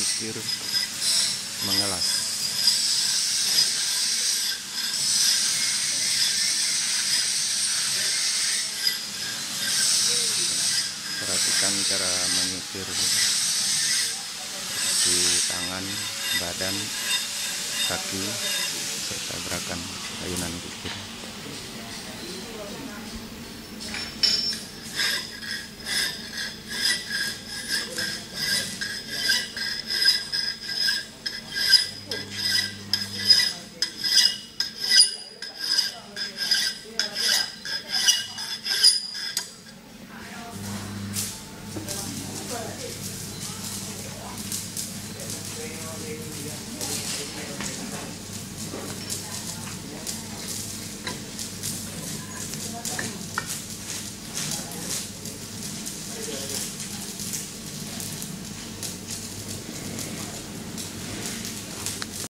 zikir mengelas. Perhatikan cara mengikir di tangan, badan, kaki, serta gerakan ayunan zikir.